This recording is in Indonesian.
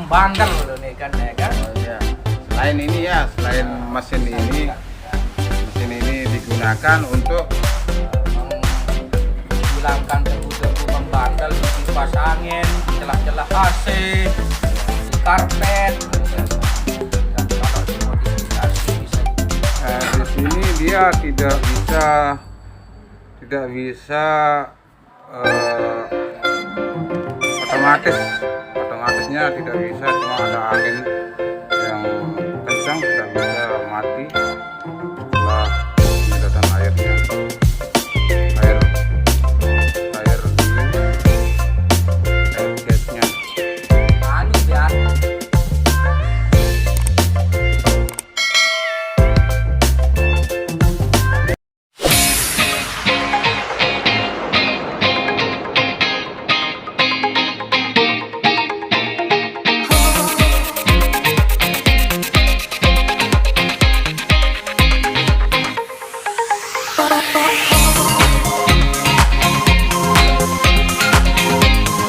membandel nih kan ya kan. Oh iya. Selain ini ya, selain mesin ini digunakan untuk menghilangkan debu-debu membandel di kipas angin, celah-celah AC, di karpet. Dan kalau dimodifikasi bisa. di sini dia tidak bisa otomatisnya tidak bisa, cuma ada angin yang kencang tidak bisa mati setelah penyedotan airnya, air gasnya. Anu ya. Oh, oh, oh.